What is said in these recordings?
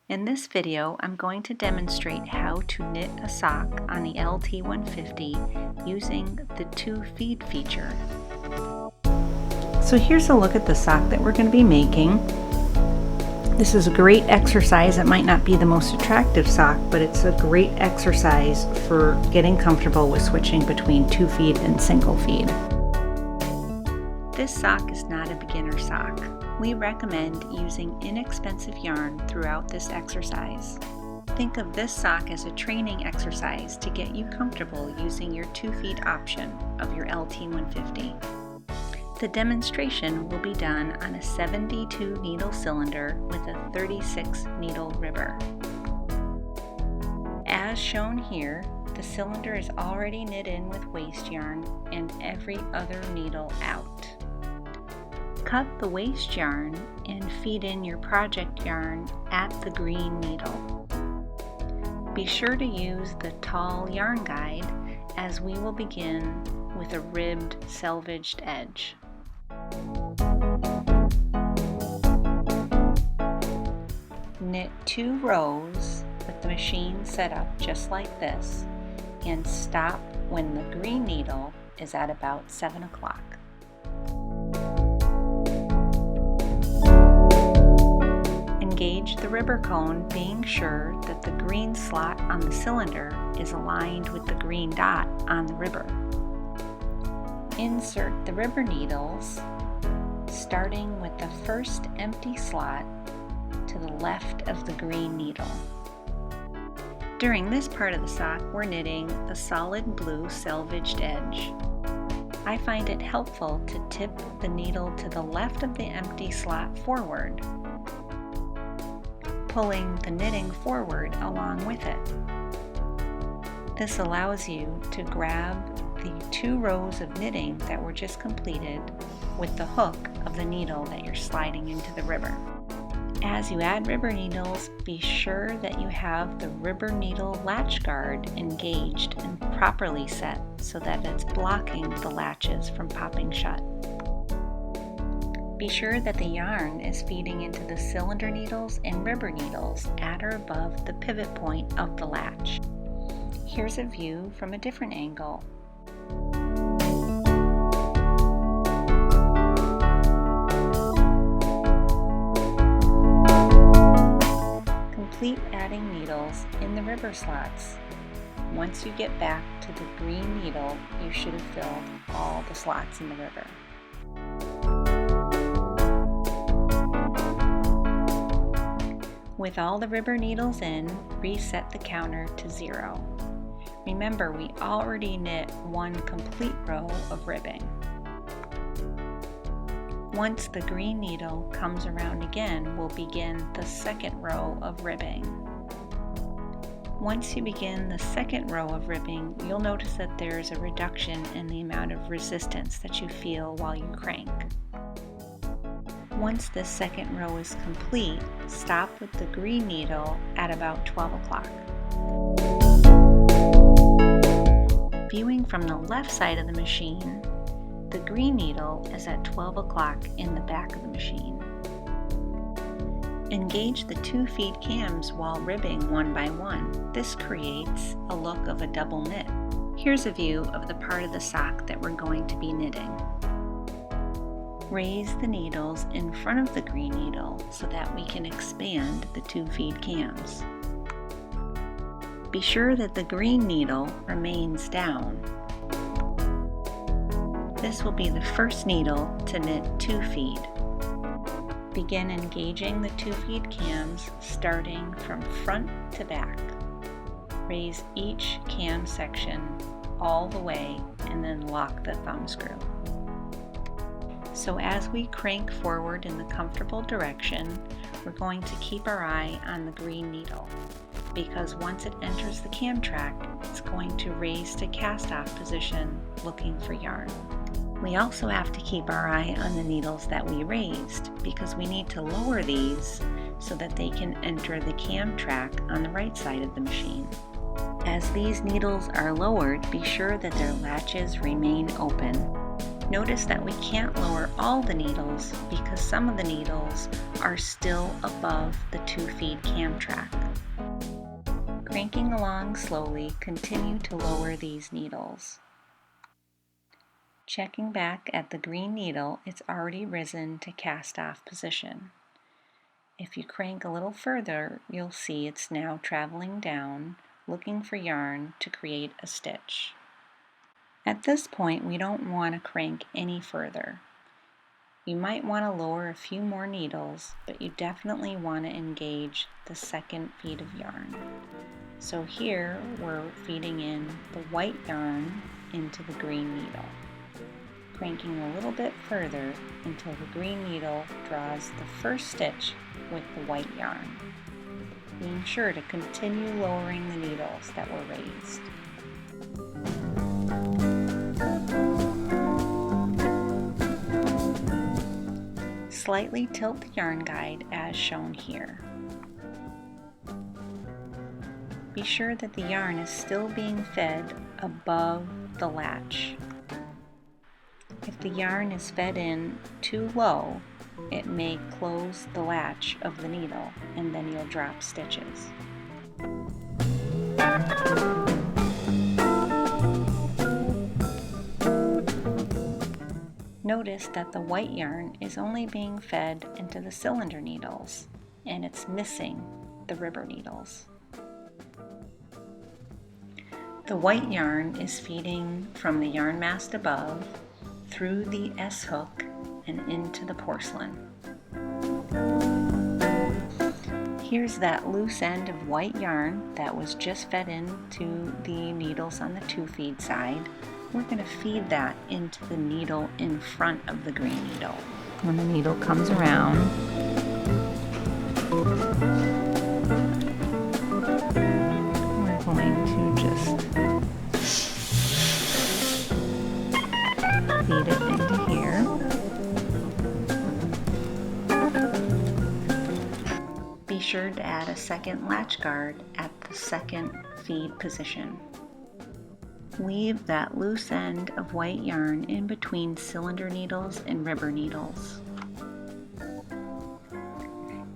In this video, I'm going to demonstrate how to knit a sock on the LT150 using the 2 feed feature. So here's a look at the sock that we're going to be making. This is a great exercise. It might not be the most attractive sock, but it's a great exercise for getting comfortable with switching between 2 feed and single feed. This sock is not a beginner sock. We recommend using inexpensive yarn throughout this exercise. Think of this sock as a training exercise to get you comfortable using your 2 feed option of your LT150. The demonstration will be done on a 72 needle cylinder with a 36 needle ribber. As shown here, the cylinder is already knit in with waste yarn and every other needle out. Cut the waste yarn and feed in your project yarn at the green needle. Be sure to use the tall yarn guide as we will begin with a ribbed selvaged edge. Knit 2 rows with the machine set up just like this and stop when the green needle is at about 7 o'clock. Engage the ribber cone, being sure that the green slot on the cylinder is aligned with the green dot on the ribber. Insert the ribber needles, starting with the first empty slot to the left of the green needle. During this part of the sock, we're knitting the solid blue selvaged edge. I find it helpful to tip the needle to the left of the empty slot forward, pulling the knitting forward along with it. This allows you to grab the 2 rows of knitting that were just completed with the hook of the needle that you're sliding into the ribber. As you add ribber needles, be sure that you have the ribber needle latch guard engaged and properly set so that it's blocking the latches from popping shut. Be sure that the yarn is feeding into the cylinder needles and ribber needles at or above the pivot point of the latch. Here's a view from a different angle. Complete adding needles in the ribber slots. Once you get back to the green needle, you should have filled all the slots in the ribber. With all the ribber needles in, reset the counter to 0. Remember, we already knit 1 complete row of ribbing. Once the green needle comes around again, we'll begin the 2nd row of ribbing. Once you begin the 2nd row of ribbing, you'll notice that there's a reduction in the amount of resistance that you feel while you crank. Once this 2nd row is complete, stop with the green needle at about 12 o'clock. Viewing from the left side of the machine, the green needle is at 12 o'clock in the back of the machine. Engage the 2 feed cams while ribbing one by one. This creates a look of a double knit. Here's a view of the part of the sock that we're going to be knitting. Raise the needles in front of the green needle so that we can expand the 2 feed cams. Be sure that the green needle remains down. This will be the first needle to knit 2 feed. Begin engaging the 2 feed cams starting from front to back. Raise each cam section all the way and then lock the thumb screw. So as we crank forward in the comfortable direction, we're going to keep our eye on the green needle, because once it enters the cam track, it's going to raise to cast-off position looking for yarn. We also have to keep our eye on the needles that we raised, because we need to lower these so that they can enter the cam track on the right side of the machine. As these needles are lowered, be sure that their latches remain open. Notice that we can't lower all the needles because some of the needles are still above the 2-feed cam track. Cranking along slowly, continue to lower these needles. Checking back at the green needle, it's already risen to cast-off position. If you crank a little further, you'll see it's now traveling down, looking for yarn to create a stitch. At this point, we don't want to crank any further. You might want to lower a few more needles, but you definitely want to engage the second feed of yarn. So here we're feeding in the white yarn into the green needle, cranking a little bit further until the green needle draws the first stitch with the white yarn, being sure to continue lowering the needles that were raised. Slightly tilt the yarn guide as shown here. Be sure that the yarn is still being fed above the latch. If the yarn is fed in too low, it may close the latch of the needle and then you'll drop stitches. Notice that the white yarn is only being fed into the cylinder needles and it's missing the ribber needles. The white yarn is feeding from the yarn mast above through the S-hook and into the porcelain. Here's that loose end of white yarn that was just fed into the needles on the 2-feed side. We're going to feed that into the needle in front of the green needle. When the needle comes around, we're going to just feed it into here. Be sure to add a second latch guard at the second feed position. Weave that loose end of white yarn in between cylinder needles and ribber needles.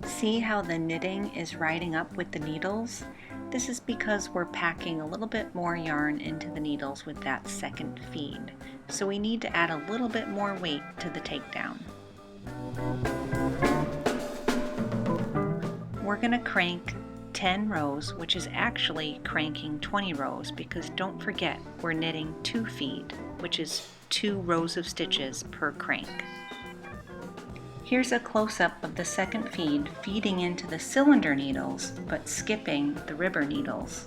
See how the knitting is riding up with the needles? This is because we're packing a little bit more yarn into the needles with that second feed, so we need to add a little bit more weight to the takedown. We're going to crank 10 rows, which is actually cranking 20 rows because don't forget we're knitting 2 feed, which is 2 rows of stitches per crank. Here's a close-up of the second feed feeding into the cylinder needles but skipping the ribber needles.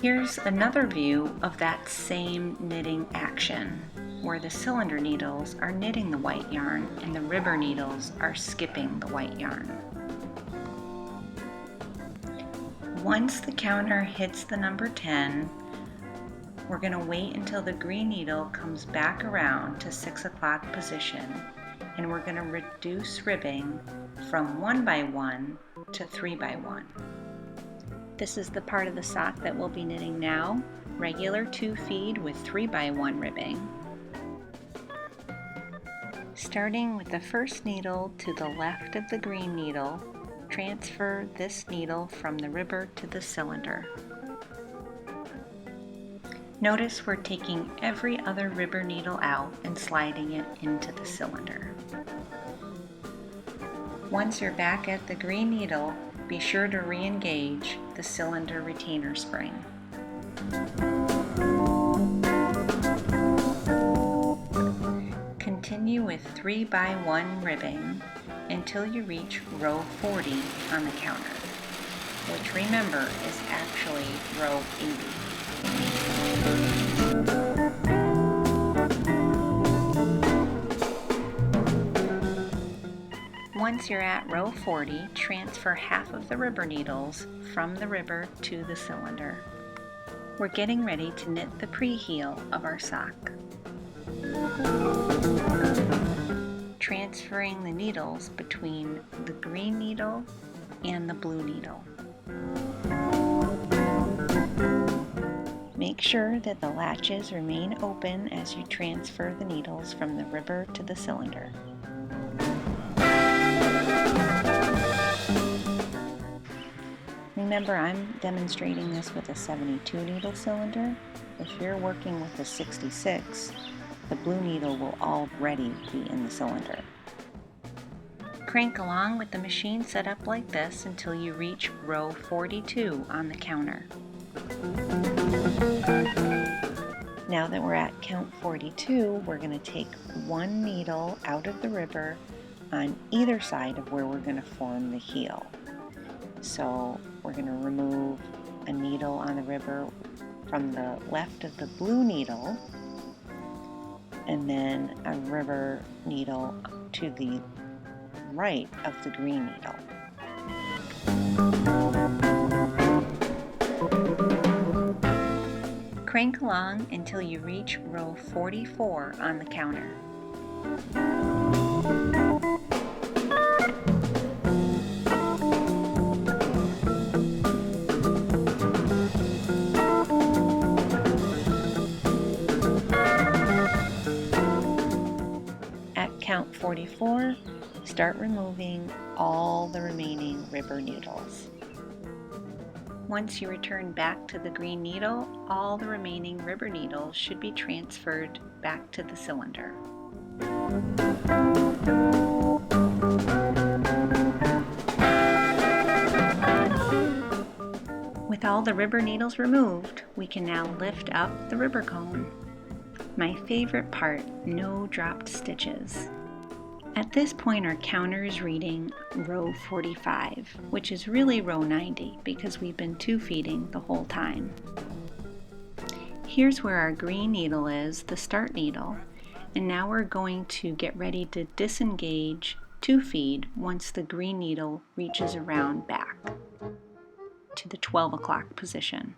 Here's another view of that same knitting action where the cylinder needles are knitting the white yarn and the ribber needles are skipping the white yarn. Once the counter hits the number 10, we're going to wait until the green needle comes back around to 6 o'clock position, and we're going to reduce ribbing from 1 by 1 to 3 by 1. This is the part of the sock that we'll be knitting now, regular 2 feed with 3 by 1 ribbing. Starting with the first needle to the left of the green needle, transfer this needle from the ribber to the cylinder. Notice we're taking every other ribber needle out and sliding it into the cylinder. Once you're back at the green needle, be sure to re-engage the cylinder retainer spring. Continue with 3 by 1 ribbing until you reach row 40 on the counter, which remember is actually row 80. Once you're at row 40, transfer half of the ribber needles from the ribber to the cylinder. We're getting ready to knit the pre-heel of our sock. Transferring the needles between the green needle and the blue needle. Make sure that the latches remain open as you transfer the needles from the ribber to the cylinder. Remember, I'm demonstrating this with a 72 needle cylinder. If you're working with a 66, the blue needle will already be in the cylinder. Crank along with the machine set up like this until you reach row 42 on the counter. Now that we're at count 42, we're going to take one needle out of the ribber on either side of where we're going to form the heel. So we're going to remove a needle on the ribber from the left of the blue needle, and then a ribber needle to the right of the green needle. Crank along until you reach row 44 on the counter. At count 44, start removing all the remaining ribber needles. Once you return back to the green needle, all the remaining ribber needles should be transferred back to the cylinder. With all the ribber needles removed, we can now lift up the ribber cone. My favorite part, no dropped stitches. At this point, our counter is reading row 45, which is really row 90 because we've been two feeding the whole time. Here's where our green needle is, the start needle, and now we're going to get ready to disengage two feed once the green needle reaches around back to the 12 o'clock position.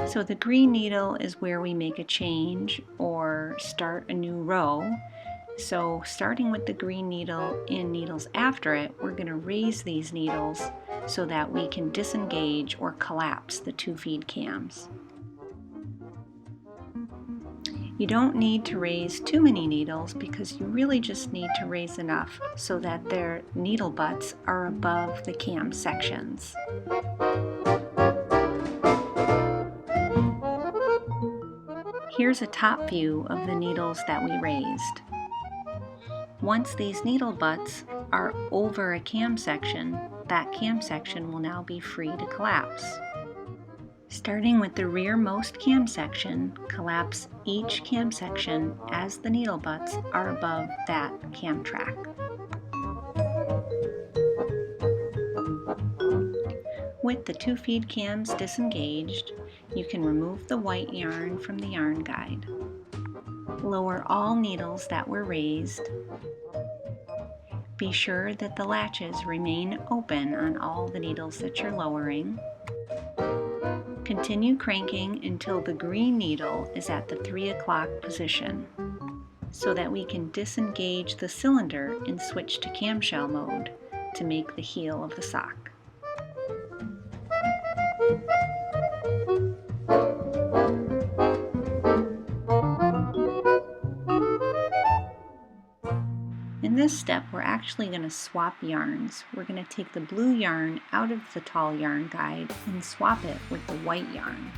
So the green needle is where we make a change or start a new row. So starting with the green needle and needles after it, we're going to raise these needles so that we can disengage or collapse the two feed cams. You don't need to raise too many needles because you really just need to raise enough so that their needle butts are above the cam sections. Here's a top view of the needles that we raised. Once these needle butts are over a cam section, that cam section will now be free to collapse. Starting with the rearmost cam section, collapse each cam section as the needle butts are above that cam track. With the two feed cams disengaged, you can remove the white yarn from the yarn guide. Lower all needles that were raised. Be sure that the latches remain open on all the needles that you're lowering. Continue cranking until the green needle is at the 3 o'clock position so that we can disengage the cylinder and switch to camshell mode to make the heel of the sock. In this step, we're actually going to swap yarns. We're going to take the blue yarn out of the tall yarn guide and swap it with the white yarn.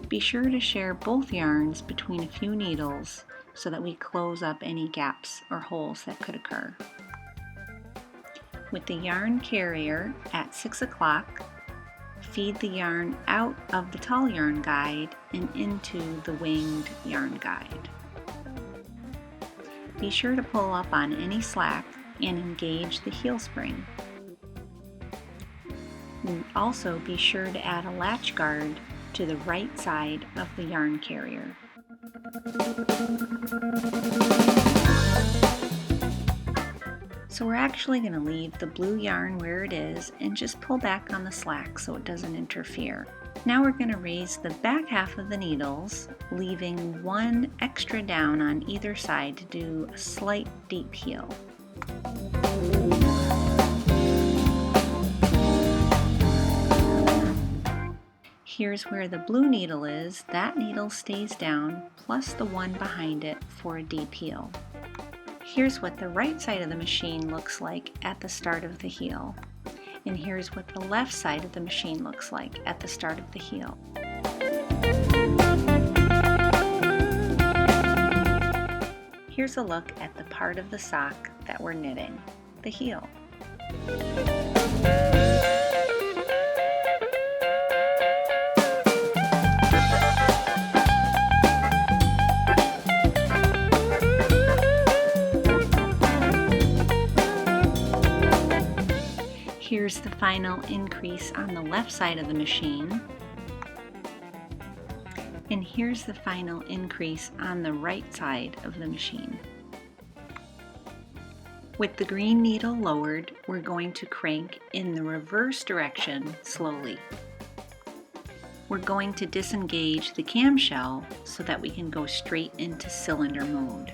Be sure to share both yarns between a few needles so that we close up any gaps or holes that could occur. With the yarn carrier at 6 o'clock, feed the yarn out of the tall yarn guide and into the winged yarn guide. Be sure to pull up on any slack and engage the heel spring. And also be sure to add a latch guard to the right side of the yarn carrier. So we're actually going to leave the blue yarn where it is and just pull back on the slack so it doesn't interfere. Now we're going to raise the back half of the needles, leaving one extra down on either side to do a slight deep heel. Here's where the blue needle is. That needle stays down, plus the one behind it for a deep heel. Here's what the right side of the machine looks like at the start of the heel. And here's what the left side of the machine looks like at the start of the heel. Here's a look at the part of the sock that we're knitting, the heel. Here's the final increase on the left side of the machine. And here's the final increase on the right side of the machine. With the green needle lowered, we're going to crank in the reverse direction slowly. We're going to disengage the camshell so that we can go straight into cylinder mode.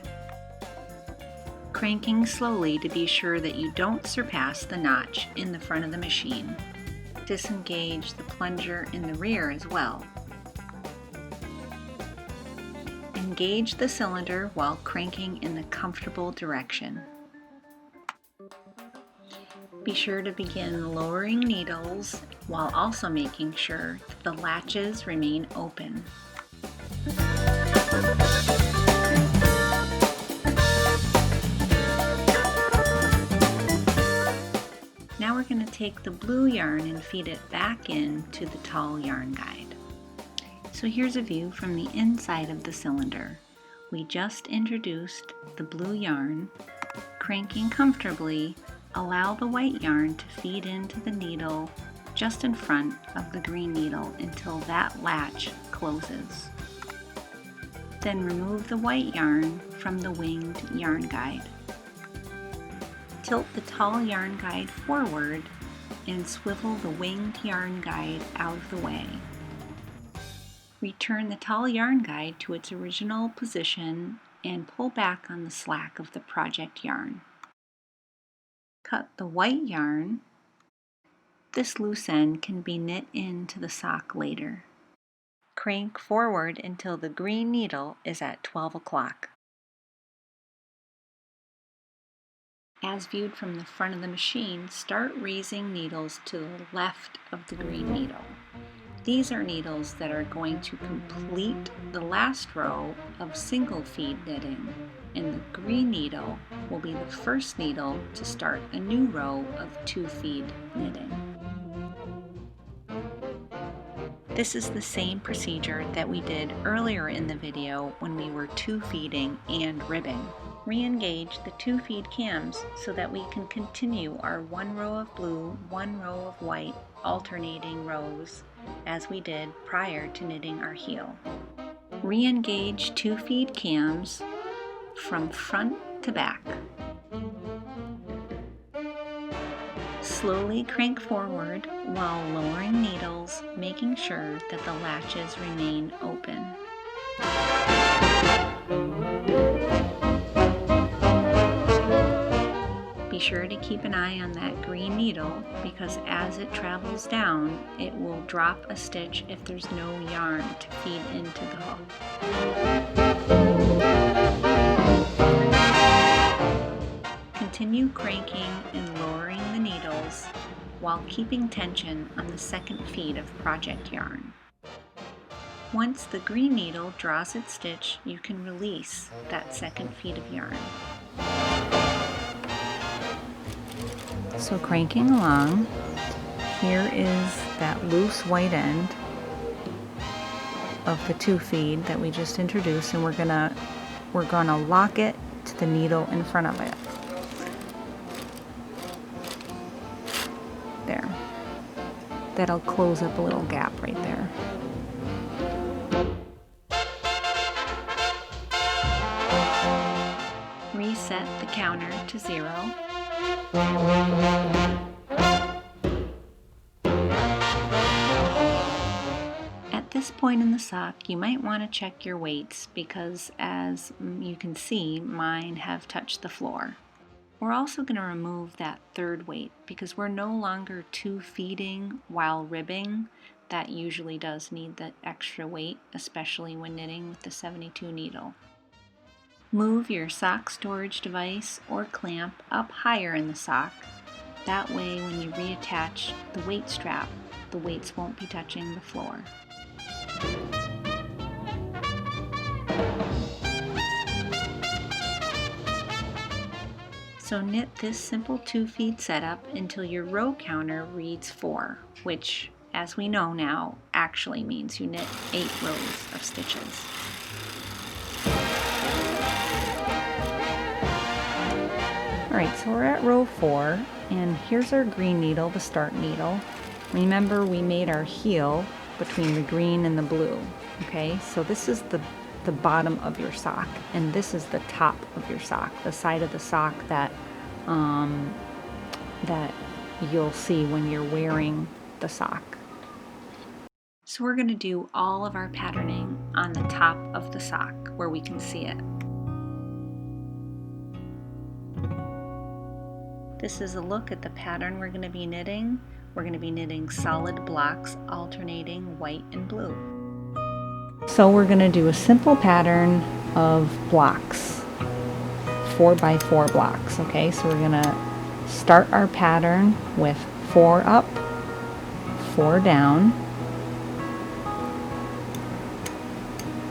Cranking slowly to be sure that you don't surpass the notch in the front of the machine. Disengage the plunger in the rear as well. Engage the cylinder while cranking in the comfortable direction. Be sure to begin lowering needles while also making sure that the latches remain open. Now we're going to take the blue yarn and feed it back into the tall yarn guide. So here's a view from the inside of the cylinder. We just introduced the blue yarn. Cranking comfortably, allow the white yarn to feed into the needle just in front of the green needle until that latch closes. Then remove the white yarn from the winged yarn guide. Tilt the tall yarn guide forward and swivel the winged yarn guide out of the way. Return the tall yarn guide to its original position and pull back on the slack of the project yarn. Cut the white yarn. This loose end can be knit into the sock later. Crank forward until the green needle is at 12 o'clock. As viewed from the front of the machine, start raising needles to the left of the green needle. These are needles that are going to complete the last row of single feed knitting, and the green needle will be the first needle to start a new row of 2 feed knitting. This is the same procedure that we did earlier in the video when we were 2 feeding and ribbing. Re-engage the 2 feed cams so that we can continue our 1 row of blue, 1 row of white, alternating rows as we did prior to knitting our heel. Re-engage 2 feed cams from front to back. Slowly crank forward while lowering needles, making sure that the latches remain open. Be sure to keep an eye on that green needle because as it travels down, it will drop a stitch if there's no yarn to feed into the hook. Continue cranking and lowering the needles while keeping tension on the second feed of project yarn. Once the green needle draws its stitch, you can release that second feed of yarn. So cranking along, here is that loose white end of the 2 feed that we just introduced, and we're gonna lock it to the needle in front of it. There. That'll close up a little gap right there. Reset the counter to 0. At this point in the sock, you might want to check your weights because, as you can see, mine have touched the floor. We're also going to remove that third weight because we're no longer two-feeding while ribbing. That usually does need the extra weight, especially when knitting with the 72 needle. Move your sock storage device or clamp up higher in the sock. That way, when you reattach the weight strap, the weights won't be touching the floor. So knit this simple 2-feed setup until your row counter reads 4, which, as we know now, actually means you knit 8 rows of stitches. Alright, so we're at row 4, and here's our green needle, the start needle. Remember, we made our heel between the green and the blue. Okay, so this is the bottom of your sock, and this is the top of your sock, the side of the sock that that you'll see when you're wearing the sock. So we're going to do all of our patterning on the top of the sock where we can see it. This is a look at the pattern we're going to be knitting. We're going to be knitting solid blocks alternating white and blue. So we're going to do a simple pattern of blocks, 4x4 blocks. Okay, so we're going to start our pattern with 4 up, 4 down.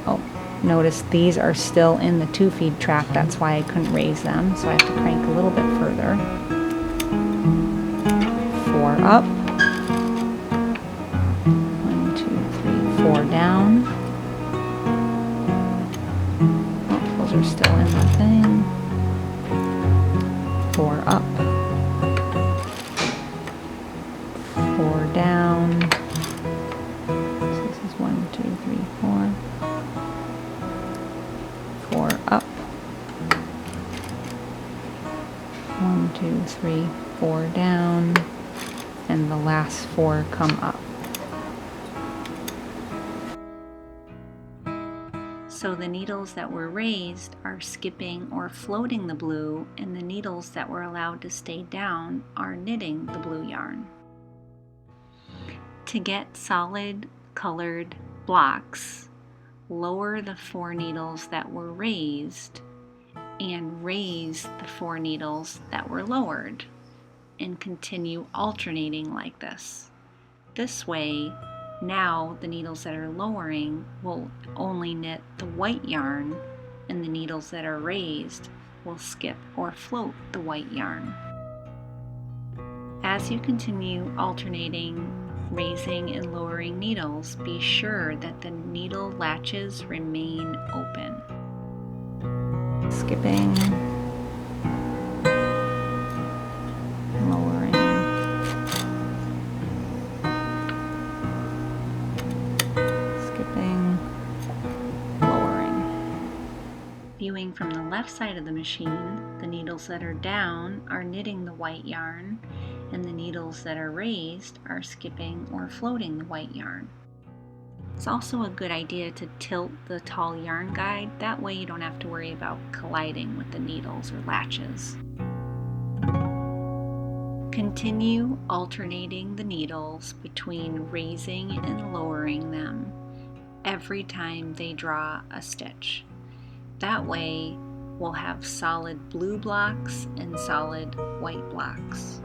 Oh, notice these are still in the 2-feed track, that's why I couldn't raise them, so I have to crank a little bit further. 4 up, 1, 2, 3, 4 down. Oh, those are still in the thing. 4 up, 4 down. So this is 1, 2, 3, 4. 4 up. 1, 2, 3, 4 down. And the last 4 come up. So the needles that were raised are skipping or floating the blue, and the needles that were allowed to stay down are knitting the blue yarn. To get solid colored blocks, lower the 4 needles that were raised and raise the 4 needles that were lowered, and continue alternating like this. This way, now the needles that are lowering will only knit the white yarn, and the needles that are raised will skip or float the white yarn. As you continue alternating raising and lowering needles, be sure that the needle latches remain open. Skipping, lowering, skipping, lowering. Viewing from the left side of the machine, the needles that are down are knitting the white yarn, and the needles that are raised are skipping or floating the white yarn. It's also a good idea to tilt the tall yarn guide, that way you don't have to worry about colliding with the needles or latches. Continue alternating the needles between raising and lowering them every time they draw a stitch. That way we'll have solid blue blocks and solid white blocks.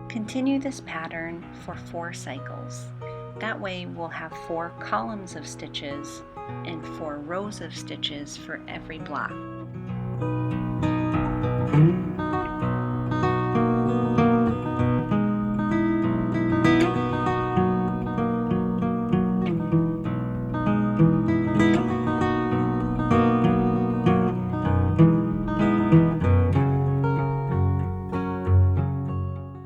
Continue this pattern for 4 cycles. That way we'll have 4 columns of stitches and 4 rows of stitches for every block.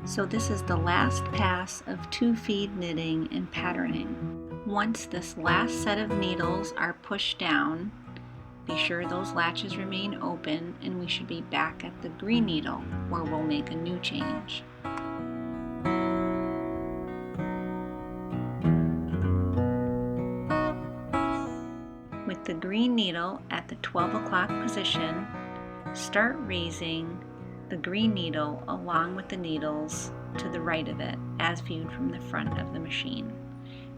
So this is the last pass of 2-feed knitting and patterning. Once this last set of needles are pushed down, Be sure those latches remain open, and we should be back at the green needle where we'll make a new change. With the green needle at the 12 o'clock position, start raising the green needle along with the needles to the right of it as viewed from the front of the machine,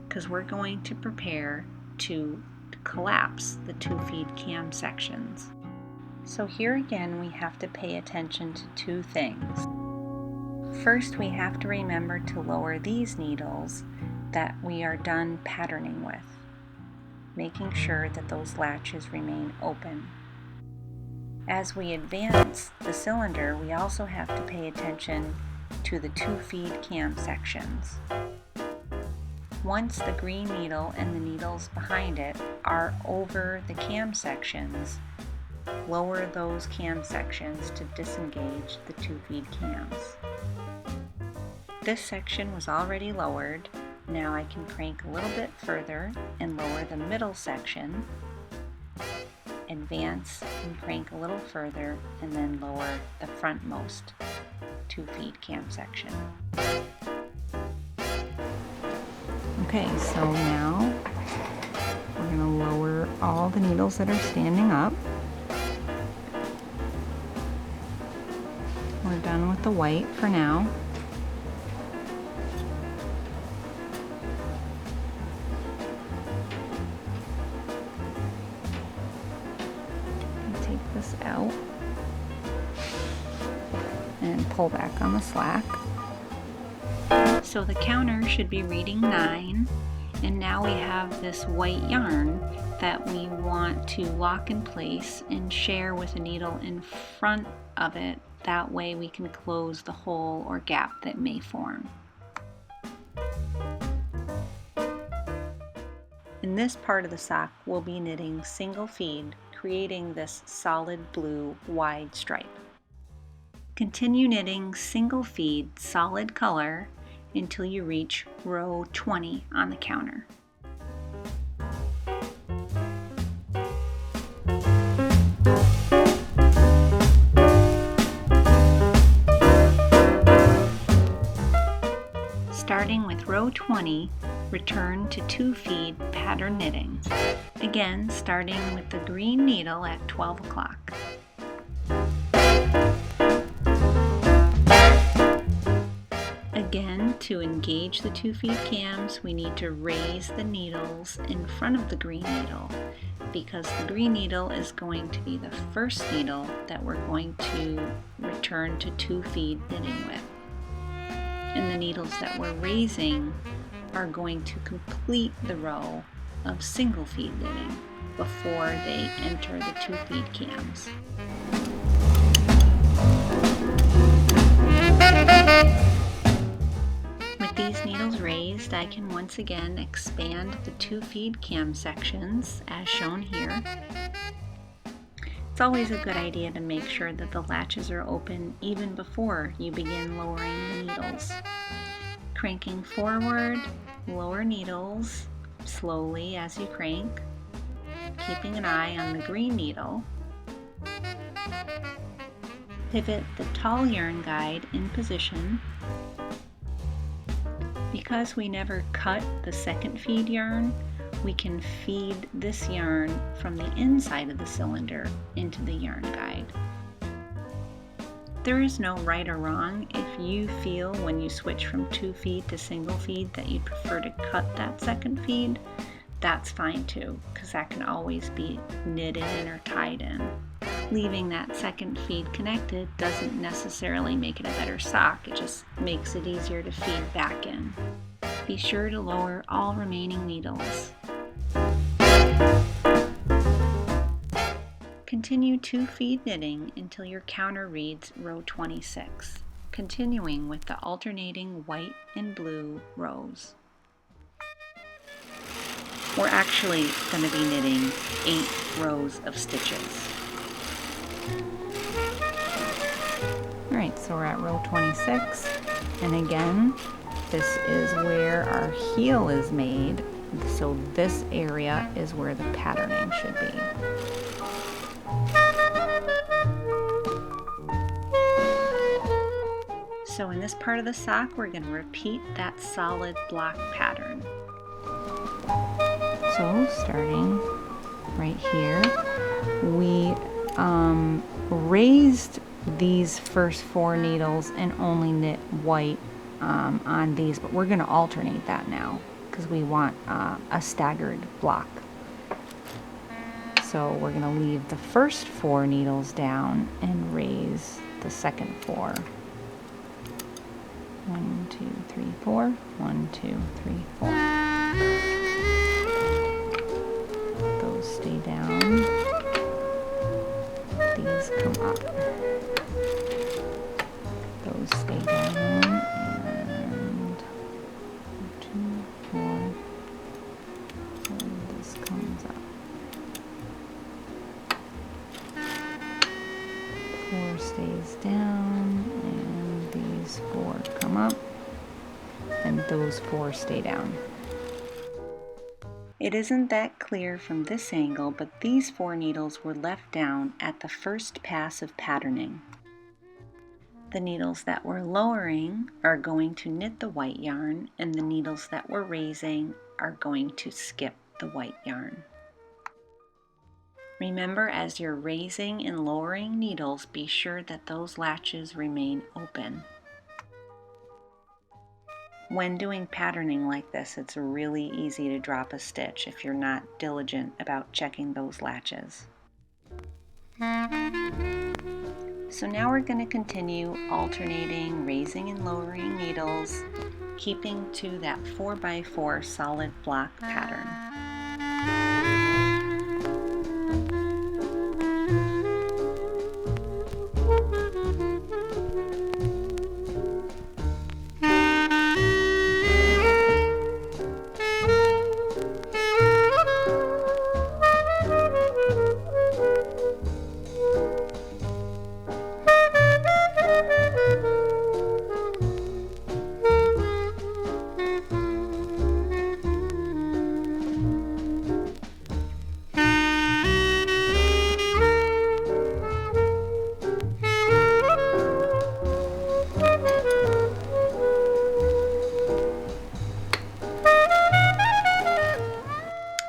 because we're going to prepare to collapse the 2-feed cam sections. So here again we have to pay attention to two things. First, we have to remember to lower these needles that we are done patterning with, making sure that those latches remain open. As we advance the cylinder, we also have to pay attention to the 2-feed cam sections. Once the green needle and the needles behind it are over the cam sections, lower those cam sections to disengage the 2-feed cams. This section was already lowered. Now I can crank a little bit further and lower the middle section, advance and crank a little further, and then lower the frontmost 2-feed cam section. Okay, so now we're going to lower all the needles that are standing up. We're done with the white for now. Take this out and pull back on the slack. So the counter should be reading 9, and now we have this white yarn that we want to lock in place and share with a needle in front of it. That way we can close the hole or gap that may form. In this part of the sock, we'll be knitting single feed, creating this solid blue wide stripe. Continue knitting single feed solid color until you reach row 20 on the counter. Starting with row 20, return to 2-feed pattern knitting. Again, starting with the green needle at 12 o'clock. Again, to engage the 2-feed cams, we need to raise the needles in front of the green needle, because the green needle is going to be the first needle that we're going to return to 2-feed knitting with. And the needles that we're raising are going to complete the row of single feed knitting before they enter the 2-feed cams. With these needles raised, I can once again expand the 2-feed cam sections as shown here. It's always a good idea to make sure that the latches are open even before you begin lowering the needles. Cranking forward, lower needles slowly as you crank, keeping an eye on the green needle. Pivot the tall yarn guide in position. Because we never cut the second feed yarn, we can feed this yarn from the inside of the cylinder into the yarn guide. There is no right or wrong. If you feel when you switch from 2-feed to single feed that you prefer to cut that second feed, that's fine too, because that can always be knitted in or tied in. Leaving that second feed connected doesn't necessarily make it a better sock, it just makes it easier to feed back in. Be sure to lower all remaining needles. Continue 2-feed knitting until your counter reads row 26, continuing with the alternating white and blue rows. We're actually going to be knitting 8 rows of stitches. Alright, so we're at row 26, and again, this is where our heel is made So this area is where the patterning should be. So in this part of the sock, we're going to repeat that solid block pattern. So starting right here, we raised these first 4 needles and only knit white on these, but we're going to alternate that now because we want a staggered block. So we're going to leave the first 4 needles down and raise the second 4. 1, 2, 3, 4. 1, 2, 3, 4. Those stay down. These come up. Those stay down. And 2, 4. And this comes up. 4 stays down. And these 4 come up. And those 4 stay down. It isn't that clear from this angle, but these 4 needles were left down at the first pass of patterning. The needles that we're lowering are going to knit the white yarn, and the needles that we're raising are going to skip the white yarn. Remember, as you're raising and lowering needles, be sure that those latches remain open. When doing patterning like this, it's really easy to drop a stitch if you're not diligent about checking those latches. So now we're going to continue alternating raising and lowering needles, keeping to that 4x4 solid block pattern.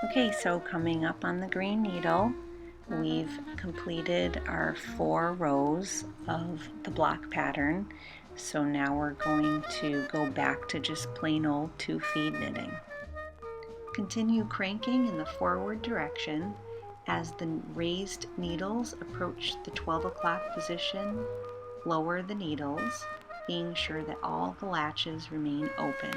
Okay, so coming up on the green needle, we've completed our 4 rows of the block pattern. So now we're going to go back to just plain old 2-feed knitting. Continue cranking in the forward direction as the raised needles approach the 12 o'clock position. Lower the needles, being sure that all the latches remain open.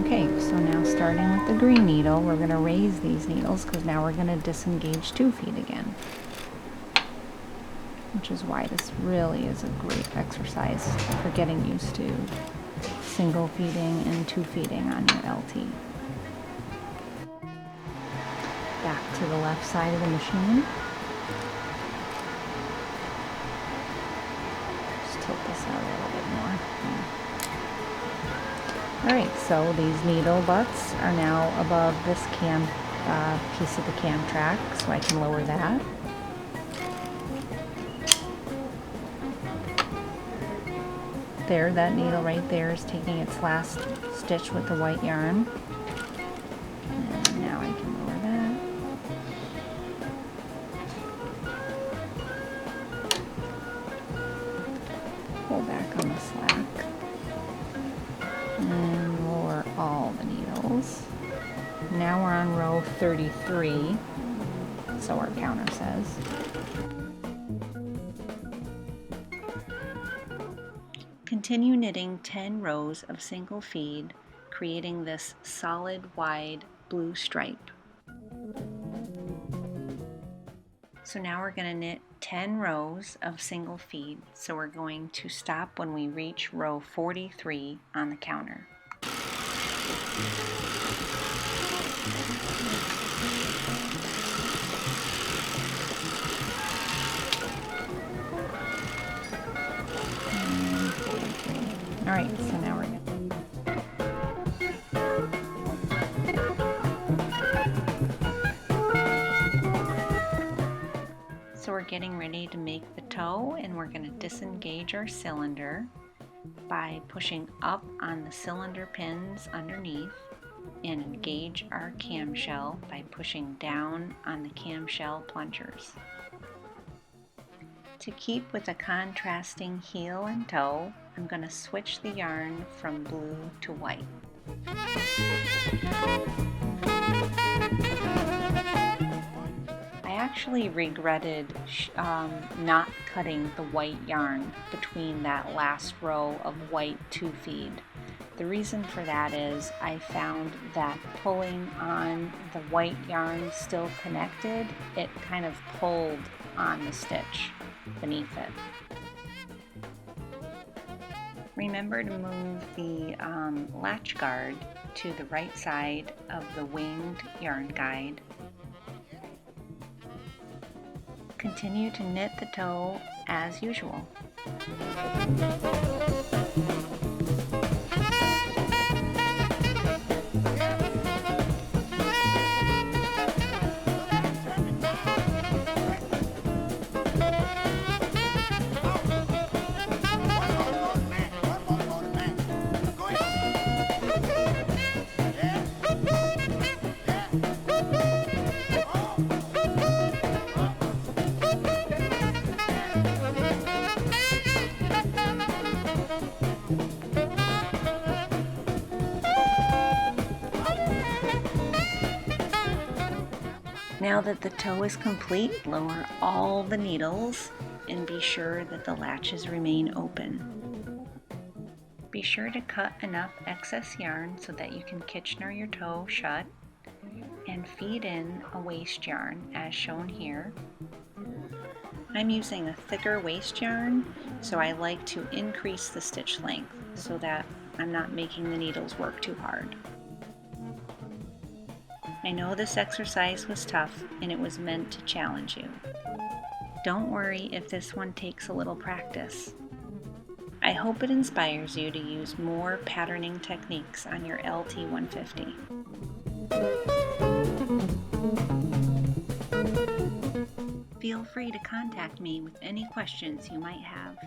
Okay, so now starting with the green needle, we're going to raise these needles because now we're going to disengage 2-feed again. Which is why this really is a great exercise for getting used to single feeding and 2-feeding on your LT. Back to the left side of the machine. Just tilt this out a little bit more. Alright, so these needle butts are now above this cam piece of the cam track, so I can lower that. There, that needle right there is taking its last stitch with the white yarn. And now I can lower that. Pull back on the slack. And lower all the needles. Now we're on row 33, so our counter says. Continue knitting 10 rows of single feed, creating this solid wide blue stripe. So now we're going to knit 10 rows of single feed, so we're going to stop when we reach row 43 on the counter. Alright, so now we're going So we're getting ready to make the toe, and we're going to disengage our cylinder by pushing up on the cylinder pins underneath, and engage our camshell by pushing down on the camshell plungers. To keep with a contrasting heel and toe, I'm going to switch the yarn from blue to white. I actually regretted not cutting the white yarn between that last row of white 2-feed. The reason for that is I found that pulling on the white yarn still connected, it kind of pulled on the stitch beneath it. Remember to move the latch guard to the right side of the winged yarn guide. Continue to knit the toe as usual. Now that the toe is complete, lower all the needles and be sure that the latches remain open. Be sure to cut enough excess yarn so that you can Kitchener your toe shut, and feed in a waste yarn as shown here. I'm using a thicker waste yarn, so I like to increase the stitch length so that I'm not making the needles work too hard. I know this exercise was tough and it was meant to challenge you. Don't worry if this one takes a little practice. I hope it inspires you to use more patterning techniques on your LT150. Feel free to contact me with any questions you might have.